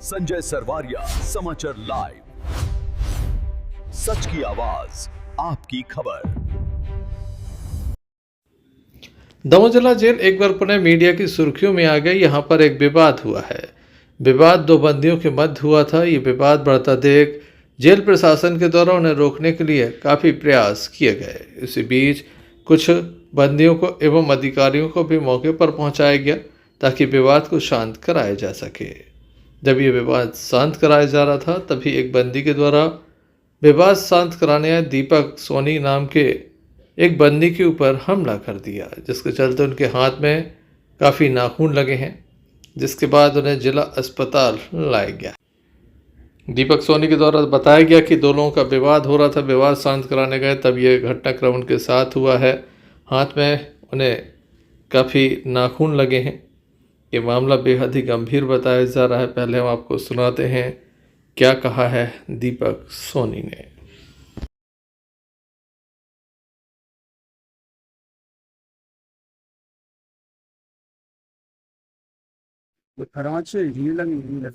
संजय सरवारिया, समाचार लाइव, सच की आवाज, आपकी खबर। दमोह जिला जेल एक बार पुनः मीडिया की सुर्खियों में आ गई। यहाँ पर एक विवाद हुआ है। विवाद दो बंदियों के मध्य हुआ था। ये विवाद बढ़ता देख जेल प्रशासन के द्वारा उन्हें रोकने के लिए काफ़ी प्रयास किए गए। इसी बीच कुछ बंदियों को एवं अधिकारियों को भी मौके पर पहुंचाया गया ताकि विवाद को शांत कराया जा सके। जब ये विवाद शांत कराया जा रहा था तभी एक बंदी के द्वारा विवाद शांत कराने आए दीपक सोनी नाम के एक बंदी के ऊपर हमला कर दिया, जिसके चलते उनके हाथ में काफ़ी नाखून लगे हैं, जिसके बाद उन्हें जिला अस्पताल लाया गया। दीपक सोनी के द्वारा बताया गया कि दो लोगों का विवाद हो रहा था। विवाद शांत कराने गए तब ये घटनाक्रम उनके साथ हुआ है। हाथ में उन्हें काफ़ी नाखून लगे हैं। ये मामला बेहद ही गंभीर बताया जा रहा है। पहले हम आपको सुनाते हैं क्या कहा है दीपक सोनी ने। खराचे हीलंग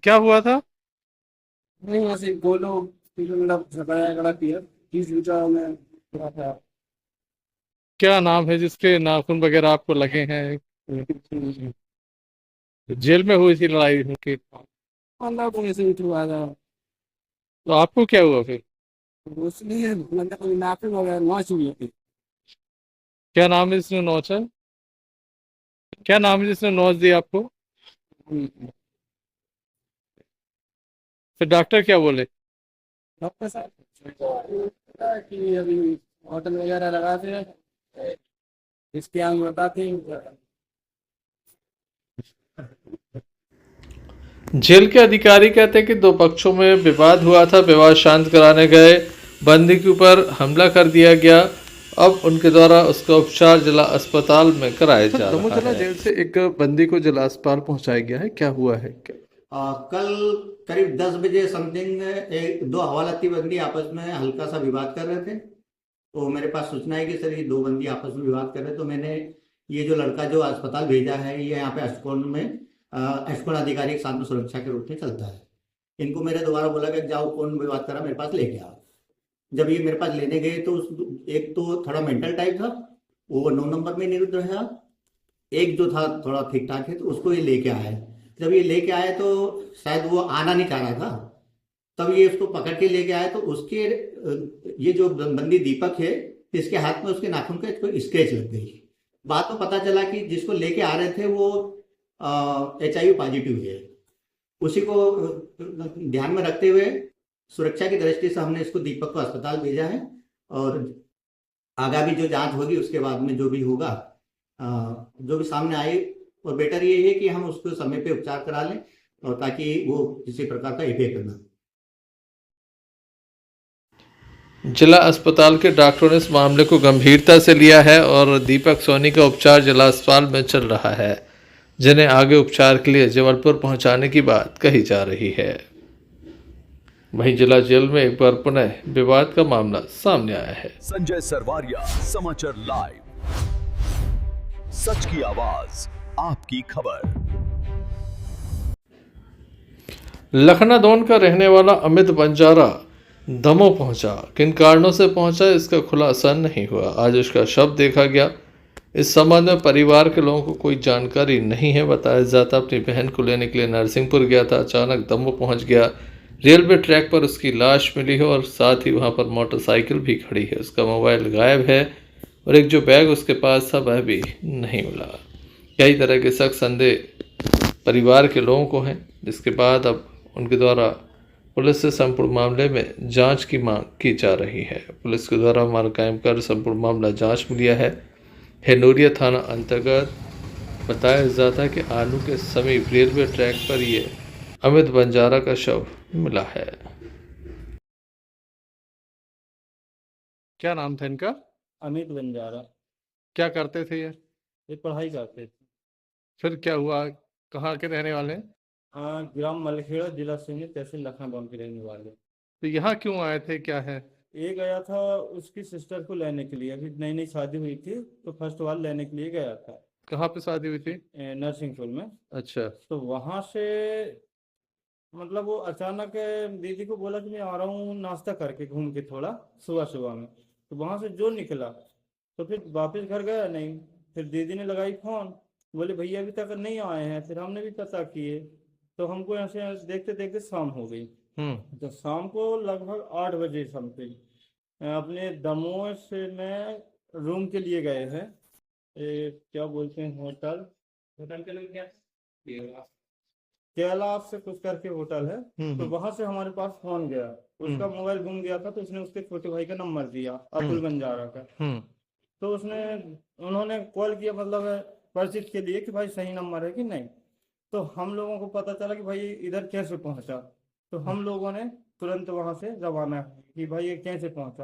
क्या हुआ था? नहीं ऐसे बोलो मतलब झगड़ा झगड़ा किया इस विचार में थोड़ा सा क्या नाम है जिसके नाखून वगैरह आपको लगे हैं? जेल में हुई थी लड़ाई उनकी? मतलब ऐसे ही हुआ था। तो आपको क्या हुआ फिर? उसलिए मतलब नाक वगैरह नॉच हुई थी। क्या नाम है जिसने नोच है? क्या नाम है जिसने नोच दी आपको? फिर डॉक्टर क्या बोले? डॉक्टर साहब कि अभी होटल वगैरह लगाते हैं इसके आगे बताते हैं। जेल के अधिकारी कहते हैं कि दो पक्षों में विवाद हुआ था। विवाद शांत कराने गए बंदी के ऊपर हमला कर दिया गया। अब उनके द्वारा उसका उपचार जिला अस्पताल में कराया जा रहा है। जेल से एक बंदी को जिला अस्पताल पहुंचाया गया है। क्या हुआ है? कल करीब 10 बजे समथिंग दो हवालाती बंदी आपस में हल्का सा विवाद कर रहे थे। तो मेरे पास सूचना है कि सर ये दो बंदी आपस में विवाद कर रहे हैं। तो मैंने ये जो लड़का जो अस्पताल भेजा है ये यहाँ पे अष्टकोण में अष्टकोण अधिकारी के साथ में सुरक्षा के रूप में चलता है। इनको मेरे दोबारा बोला कि जाओ कौन विवाद करा मेरे पास लेके आओ। जब ये मेरे पास लेने गए तो एक तो थोड़ा मेंटल टाइप था, वो 9 नंबर में निरुद्ध रहा। एक जो था थोड़ा ठीक ठाक है तो उसको ये लेके आए। जब ये लेके आए तो शायद वो आना नहीं चाह रहा था, तब ये उसको पकड़ के लेके आए तो उसके ये जो बंदी दीपक है इसके हाथ में उसके नाखून का कोई स्क्रैच लग गई। बाद में पता चला कि जिसको लेके आ रहे थे वो HIV पॉजिटिव है। उसी को ध्यान में रखते हुए सुरक्षा की दृष्टि से हमने इसको दीपक को अस्पताल भेजा है और आगामी जो जांच होगी उसके बाद में जो भी होगा जो भी सामने आए, और बेटर ये है कि हम उसको समय पे उपचार करा लें और ताकि वो किसी प्रकार का इफेक्ट ना। जिला अस्पताल के डॉक्टरों ने इस मामले को गंभीरता से लिया है और दीपक सोनी का उपचार जिला अस्पताल में चल रहा है, जिन्हें आगे उपचार के लिए जबलपुर पहुंचाने की बात कही जा रही है। वहीं जिला जेल में एक बार पुनः विवाद का मामला सामने आया है। संजय सरवारिया, समाचार लाइव, सच की आवाज, आपकी खबर। लखनादौन का रहने वाला अमित बंजारा दमोह पहुंचा। किन कारणों से पहुंचा इसका खुलासा नहीं हुआ। आज उसका शव देखा गया। इस संबंध में परिवार के लोगों को कोई जानकारी नहीं है। बताया जाता अपनी बहन को लेने के लिए नरसिंहपुर गया था, अचानक दमोह पहुंच गया। रेलवे ट्रैक पर उसकी लाश मिली है और साथ ही वहां पर मोटरसाइकिल भी खड़ी है। उसका मोबाइल गायब है और एक जो बैग उसके पास था वह भी नहीं मिला। कई तरह के शक संदेह परिवार के लोगों को हैं, जिसके बाद अब उनके द्वारा पुलिस से संपूर्ण मामले में जांच की मांग की जा रही है। पुलिस के द्वारा मामला कायम कर संपूर्ण मामला जांच में लिया है। हेनोरिया थाना अंतर्गत बताया जाता है कि आलू के समीप रेलवे ट्रैक पर ये अमित बंजारा का शव मिला है। क्या नाम था इनका? अमित बंजारा। क्या करते थे ये पढ़ाई करते थे। फिर क्या हुआ? कहाँ के रहने वाले हैं? ग्राम मलखेड़ा, जिला सिवनी, तहसील लखनऊ के रहने वाले। तो यहाँ क्यों आए थे, क्या है? ये गया था उसकी सिस्टर को लेने के लिए, अभी नई नई शादी हुई थी तो फर्स्ट वार लेने के लिए गया था कहाँ पे शादी हुई थी? नर्सिंग स्कूल में। अच्छा। तो वहां से मतलब वो अचानक दीदी को बोला कि मैं आ रहा हूँ नाश्ता करके घूम के थोड़ा सुबह सुबह में। तो वहां से जो निकला तो फिर वापस घर गया नहीं। फिर दीदी ने लगाई फोन, बोले भैया अभी तक नहीं आए हैं। फिर हमने भी पता किए तो हमको ऐसे देखते देखते शाम हो गई। तो शाम को लगभग 8 बजे समथिंग अपने दमोह से मैं रूम के लिए गए हैं, क्या बोलते हैं होटल के लोग क्या कैलाश से कुछ करके होटल है। तो वहां से हमारे पास फोन गया, उसका मोबाइल गुम गया था तो उसने उसके छोटे भाई का नंबर दिया अतुल बंजारा का। तो उन्होंने कॉल किया मतलब परिचित के लिए कि भाई सही नंबर है कि नहीं। तो हम लोगों को पता चला कि भाई इधर कैसे पहुंचा। तो हम लोगों ने तुरंत वहां से रवाना कि भाई ये कैसे पहुंचा।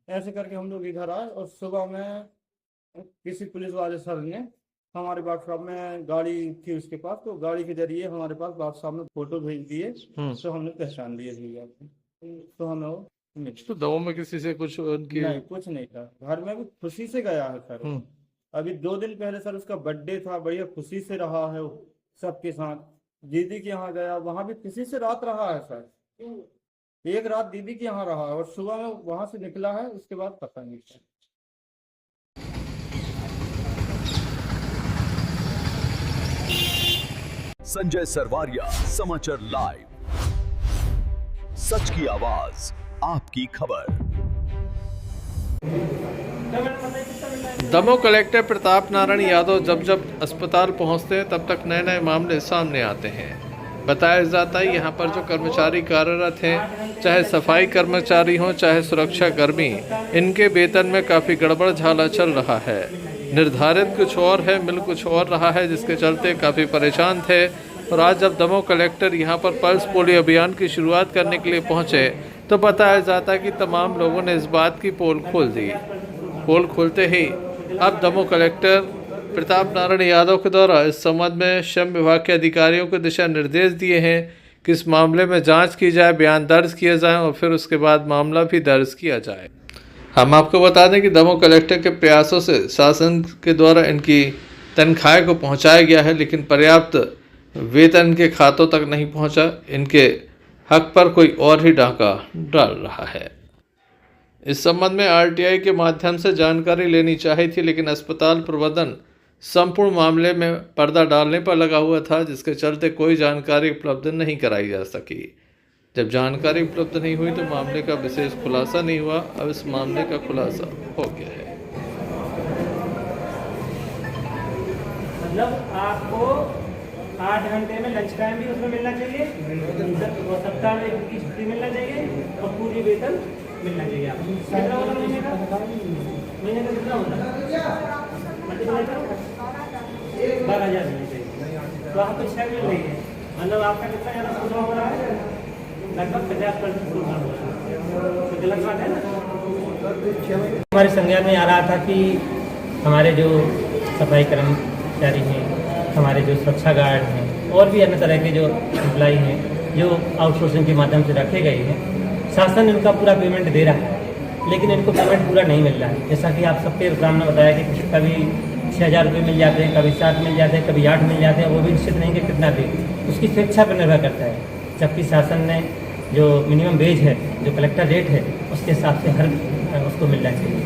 ऐसे करके हम लोग इधर आए और सुबह में किसी पुलिस वाले सर ने हमारे बादशाह में गाड़ी थी उसके पास, तो गाड़ी के जरिए हमारे पास बादशाह में फोटो भेज दिए। तो हमने पहचान लिए भैया तो हमें वो तो दमोह में किसी से कुछ उनकी नहीं, कुछ नहीं था। घर में भी खुशी से गया है सर। अभी 2 दिन पहले सर उसका बर्थडे था, बढ़िया खुशी से रहा है वो सबके साथ। दीदी के यहाँ गया, वहां भी खुशी से रात रहा है सर। एक रात दीदी के यहाँ रहा है और सुबह में वहां से निकला है, उसके बाद पता नहीं सर। संजय सरवारिया, समाचार लाइव, सच की आवाज, आपकी खबर। दमोह कलेक्टर प्रताप नारायण यादव जब अस्पताल पहुंचते हैं तब तक नए नए मामले सामने आते हैं। बताया जाता है यहाँ पर जो कर्मचारी कार्यरत हैं, चाहे सफाई कर्मचारी हों चाहे सुरक्षा कर्मी, इनके वेतन में काफ़ी गड़बड़ झाला चल रहा है। निर्धारित कुछ और है, मिल कुछ और रहा है, जिसके चलते काफ़ी परेशान थे। और आज जब दमोह कलेक्टर यहाँ पर पल्स पोलियो अभियान की शुरुआत करने के लिए पहुँचे तो बताया जाता है कि तमाम लोगों ने इस बात की पोल खोल दी। पोल खोलते ही अब दमोह कलेक्टर प्रताप नारायण यादव के द्वारा इस संबंध में श्रम विभाग के अधिकारियों को दिशा निर्देश दिए हैं कि इस मामले में जांच की जाए, बयान दर्ज किए जाएं और फिर उसके बाद मामला भी दर्ज किया जाए। हम आपको बता दें कि दमोह कलेक्टर के प्रयासों से शासन के द्वारा इनकी तनख्वाह को पहुंचाया गया है, लेकिन पर्याप्त वेतन के खातों तक नहीं पहुंचा। इनके हक पर कोई और ही डाका डाल रहा है। इस संबंध में आरटीआई के माध्यम से जानकारी लेनी चाहिए थी, लेकिन अस्पताल प्रबंधन संपूर्ण मामले में पर्दा डालने पर लगा हुआ था, जिसके चलते कोई जानकारी उपलब्ध नहीं कराई जा सकी। जब जानकारी उपलब्ध नहीं हुई तो मामले का विशेष खुलासा नहीं हुआ। अब इस मामले का खुलासा हो गया है। मतलब आपको 8 घंटे में लंच टाइम भी उसमें मिलना चाहिए, सप्ताह में 1 की छुट्टी मिलना चाहिए और पूरी वेतन मिलना चाहिए। आपको कितना होता महीने का कितना होता मल्टीप्लाई करो 12,000 मिलना चाहिए। तो आपको 6 मिल रही है, मतलब आपका कितना ज़्यादा पूरा हो रहा है, लगभग 50% पूरा हो रहा है। तो गलत बात है ना। हमारे संज्ञान में आ रहा था कि हमारे जो सफाई कर्मचारी हैं, हमारे जो सुरक्षा गार्ड हैं और भी अन्य तरह के जो एम्प्लॉई हैं जो आउटसोर्सिंग के माध्यम से रखे गए हैं, शासन इनका पूरा पेमेंट दे रहा है, लेकिन इनको पेमेंट पूरा नहीं मिल रहा है। जैसा कि आप सबके सामने बताया कि कभी 6,000 रुपये मिल जाते हैं, कभी 7 मिल जाते हैं, कभी 8 मिल जाते हैं। वो भी निश्चित नहीं कि कितना दे, उसकी स्वेच्छा पर निर्भर करता है। जबकि शासन ने जो मिनिमम वेज है, जो कलेक्टर रेट है, उसके हिसाब से हर उसको मिलना चाहिए,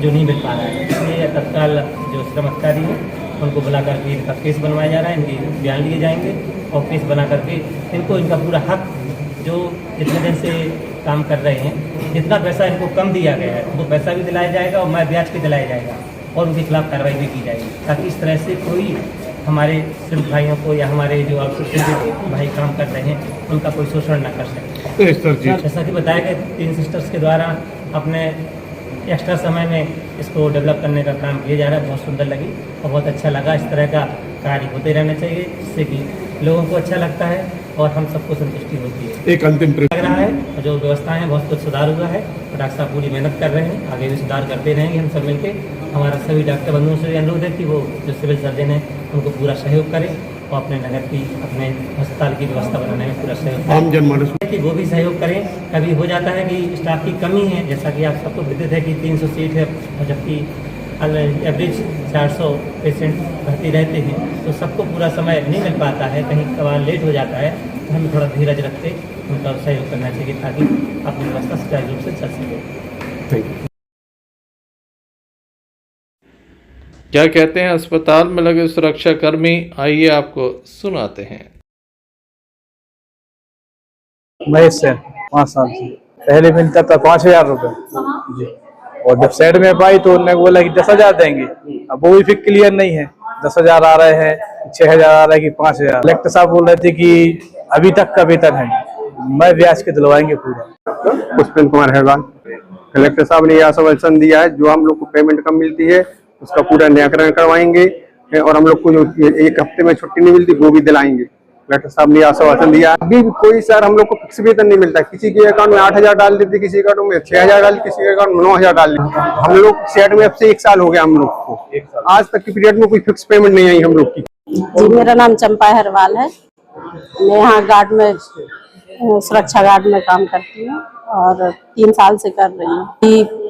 जो नहीं मिल पा रहा है। इसलिए तत्काल जो श्रम अधिकारी हैं उनको बुला करके इनका केस बनवाया जा रहा है, इनके बयान लिए जाएंगे और केस बना करके इनको इनका पूरा हक, जो जितने दिन से काम कर रहे हैं, जितना पैसा इनको कम दिया गया है वो पैसा भी दिलाया जाएगा और मैं ब्याज भी दिलाया जाएगा और उनके खिलाफ कार्रवाई भी की जाएगी, ताकि इस तरह से कोई हमारे सिर्फ भाइयों को या हमारे जो आउटसोर्सिंग भाई काम कर रहे हैं उनका कोई शोषण न कर सके। जैसा कि बताया गया 3 सिस्टर्स के द्वारा अपने एक्स्ट्रा समय में इसको डेवलप करने का काम किया जा रहा है। बहुत सुंदर लगी और बहुत अच्छा लगा। इस तरह का कार्य होते रहना चाहिए, जिससे कि लोगों को अच्छा लगता है और हम सबको संतुष्टि होती है। एक अंतिम लग रहा है जो व्यवस्था है बहुत कुछ सुधार हुआ है और डॉक्टर साहब पूरी मेहनत कर रहे हैं, आगे भी सुधार करते रहेंगे हम सब मिलकर। हमारा सभी डॉक्टर बंधुओं से अनुरोध है कि वो जो सिविल सर्जन है उनको पूरा सहयोग करें वो अपने नगर की, अपने अस्पताल की व्यवस्था बनाने में पूरा सहयोग कि वो भी सहयोग करें। कभी हो जाता है कि स्टाफ की कमी है, जैसा कि आप सबको विदित है कि 300 सीट है और जबकि एवरेज 400 पेशेंट भर्ती रहते हैं, तो सबको पूरा समय नहीं मिल पाता है, कहीं कभार लेट हो जाता है, तो हमें थोड़ा धीरज रखते उनका सहयोग करना चाहिए ताकि अपनी व्यवस्था सुचारू रूप से चल सके। क्या कहते हैं अस्पताल में लगे सुरक्षा कर्मी, आइए आपको सुनाते हैं। महेश से 5 साल से पहले मिलता था 5,000 रुपये जी, और जब साइड में पाई तो उन्होंने बोला कि 10,000 देंगे। अब वो भी फिर क्लियर नहीं है, 10,000 आ रहे हैं, 6,000 आ रहा है कि 5,000। कलेक्टर साहब बोल रहे थे कि अभी तक का वेतन है, मैं ब्याज के दिलवाएंगे पूरा। पुष्पेंद्र कुमार हैवान, कलेक्टर साहब ने यह आश्वासन दिया है, जो हम लोग को पेमेंट कम मिलती है उसका पूरा निराकरण करवाएंगे और हम लोग को जो 1 हफ्ते में छुट्टी नहीं मिलती वो भी दिलाएंगे। कलेक्टर साहब ने आश्वासन दिया। अभी कोई सर हम लोग को फिक्स वेतन नहीं मिलता, किसी के अकाउंट में 8,000 डाल देते, किसी के अकाउंट में 6,000 डाल, किसी के अकाउंट में 9,000 डाल देते। हम लोग सेट में अब से 1 साल हो गया हम लोग को, आज तक की पीरियड में कोई फिक्स पेमेंट नहीं आई हम लोग की। जी, मेरा नाम चंपा हरवाल है। मैं यहाँ गार्ड में, सुरक्षा गार्ड में काम करती हूँ और 3 साल से कर रही हूँ।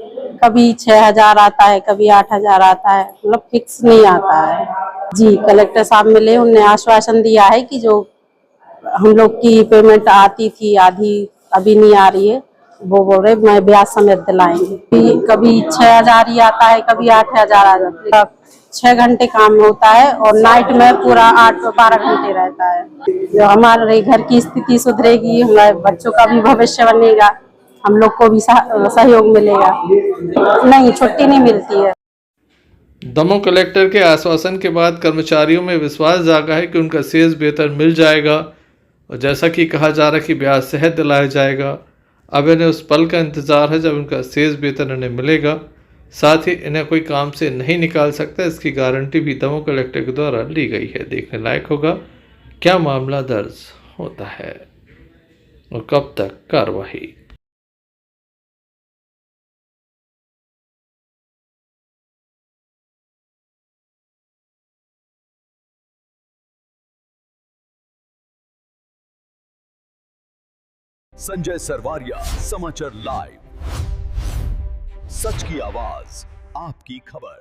कभी 6,000 आता है, कभी 8,000 आता है, मतलब फिक्स नहीं आता है। जी, कलेक्टर साहब मिले, उन्होंने आश्वासन दिया है कि जो हम लोग की पेमेंट आती थी आधी अभी नहीं आ रही है, वो बोल रहे मैं ब्याज समेत दिलाएंगे। कभी 6,000 ही आता है, कभी 8,000 आ जाता है। 6 घंटे काम होता है और नाइट में पूरा 8-12 घंटे रहता है। जो हमारे घर की स्थिति सुधरेगी, हमारे बच्चों का भी भविष्य बनेगा, हम लोग को भी सहयोग मिलेगा। नहीं, छुट्टी नहीं मिलती है। दमोह कलेक्टर के आश्वासन के बाद कर्मचारियों में विश्वास जागा है कि उनका शेष वेतन मिल जाएगा और जैसा कि कहा जा रहा है कि ब्याज सहित दिलाया जाएगा। अब इन्हें उस पल का इंतज़ार है जब उनका शेष वेतन इन्हें मिलेगा। साथ ही इन्हें कोई काम से नहीं निकाल सकता, इसकी गारंटी भी दमोह कलेक्टर के द्वारा ली गई है। देखने लायक होगा क्या मामला दर्ज होता है और कब तक कार्रवाई। संजय सरवारिया, समाचार लाइव, सच की आवाज, आपकी खबर।